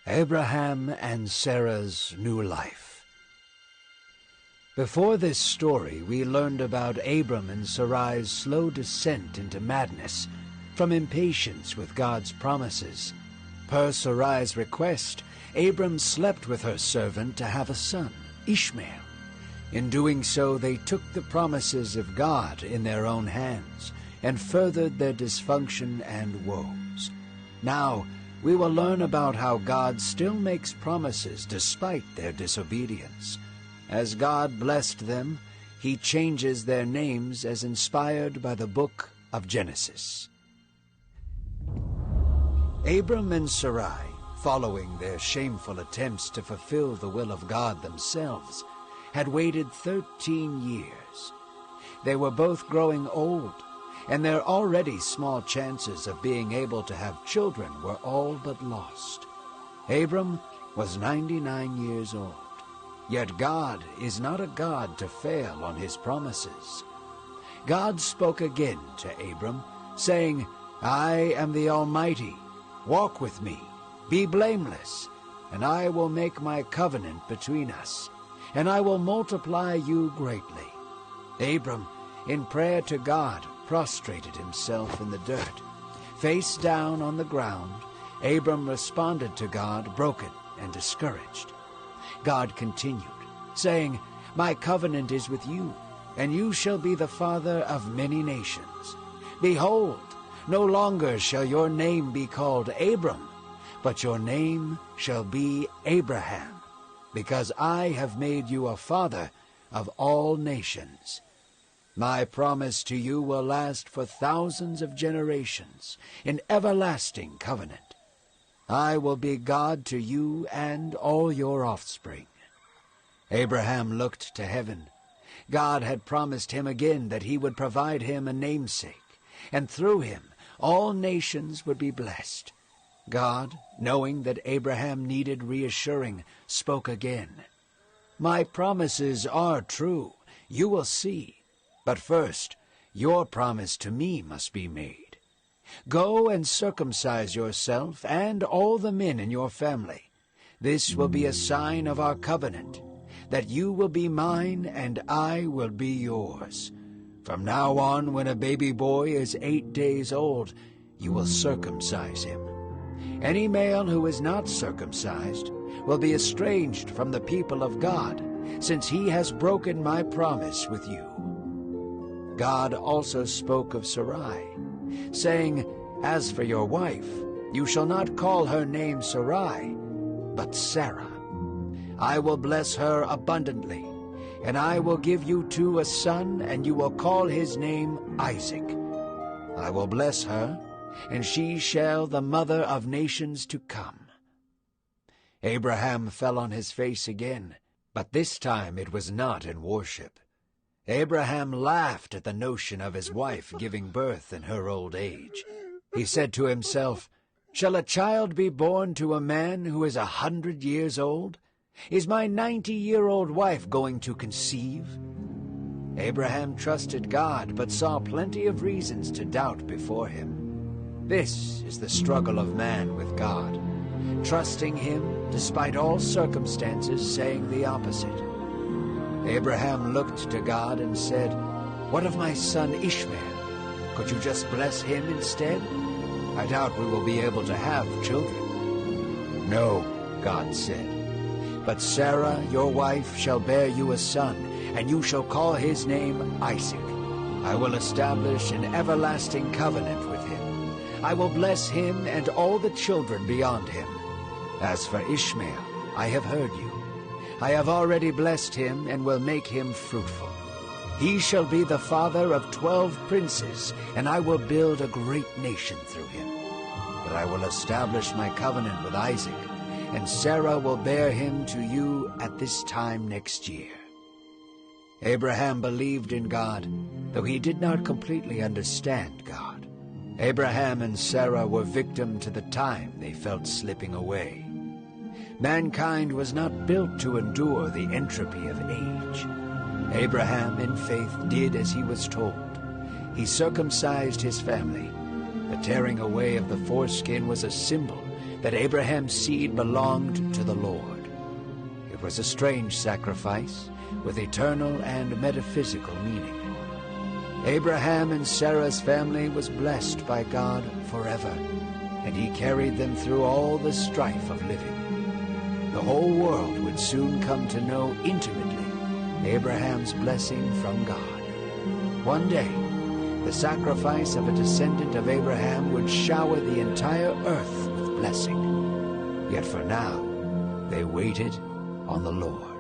Abraham and Sarah's new life. Before this story, we learned about Abram and Sarai's slow descent into madness from impatience with God's promises. Per Sarai's request, Abram slept with her servant to have a son, Ishmael. In doing so, they took the promises of God in their own hands and furthered their dysfunction and woes. Now, we will learn about how God still makes promises despite their disobedience. As God blessed them, he changes their names as inspired by the book of Genesis. Abram and Sarai, following their shameful attempts to fulfill the will of God themselves, had waited 13 years. They were both growing old, and their already small chances of being able to have children were all but lost. Abram was 99 years old. Yet God is not a God to fail on his promises. God spoke again to Abram, saying, "I am the Almighty. Walk with me, be blameless, and I will make my covenant between us, and I will multiply you greatly." Abram, in prayer to God, prostrated himself in the dirt. Face down on the ground, Abram responded to God, broken and discouraged. God continued, saying, "My covenant is with you, and you shall be the father of many nations. Behold, no longer shall your name be called Abram, but your name shall be Abraham, because I have made you a father of all nations. My promise to you will last for thousands of generations, an everlasting covenant. I will be God to you and all your offspring." Abraham looked to heaven. God had promised him again that he would provide him a namesake, and through him all nations would be blessed. God, knowing that Abraham needed reassuring, spoke again. "My promises are true, you will see. But first, your promise to me must be made. Go and circumcise yourself and all the men in your family. This will be a sign of our covenant, that you will be mine and I will be yours. From now on, when a baby boy is 8 days old, you will circumcise him. Any male who is not circumcised will be estranged from the people of God, since he has broken my promise with you." God also spoke of Sarai, saying, "As for your wife, you shall not call her name Sarai, but Sarah. I will bless her abundantly, and I will give you two a son, and you will call his name Isaac. I will bless her, and she shall the mother of nations to come." Abraham fell on his face again, but this time it was not in worship. Abraham laughed at the notion of his wife giving birth in her old age. He said to himself, "Shall a child be born to a man who is 100 years old? Is my 90-year-old wife going to conceive?" Abraham trusted God, but saw plenty of reasons to doubt before him. This is the struggle of man with God, trusting him despite all circumstances saying the opposite. Abraham looked to God and said, "What of my son Ishmael? Could you just bless him instead? I doubt we will be able to have children." "No," God said, "but Sarah, your wife, shall bear you a son, and you shall call his name Isaac. I will establish an everlasting covenant with him. I will bless him and all the children beyond him. As for Ishmael, I have heard you. I have already blessed him and will make him fruitful. He shall be the father of 12 princes, and I will build a great nation through him. But I will establish my covenant with Isaac, and Sarah will bear him to you at this time next year." Abraham believed in God, though he did not completely understand God. Abraham and Sarah were victim to the time they felt slipping away. Mankind was not built to endure the entropy of age. Abraham, in faith, did as he was told. He circumcised his family. The tearing away of the foreskin was a symbol that Abraham's seed belonged to the Lord. It was a strange sacrifice with eternal and metaphysical meaning. Abraham and Sarah's family was blessed by God forever, and he carried them through all the strife of living. The whole world would soon come to know intimately Abraham's blessing from God. One day, the sacrifice of a descendant of Abraham would shower the entire earth with blessing. Yet for now, they waited on the Lord.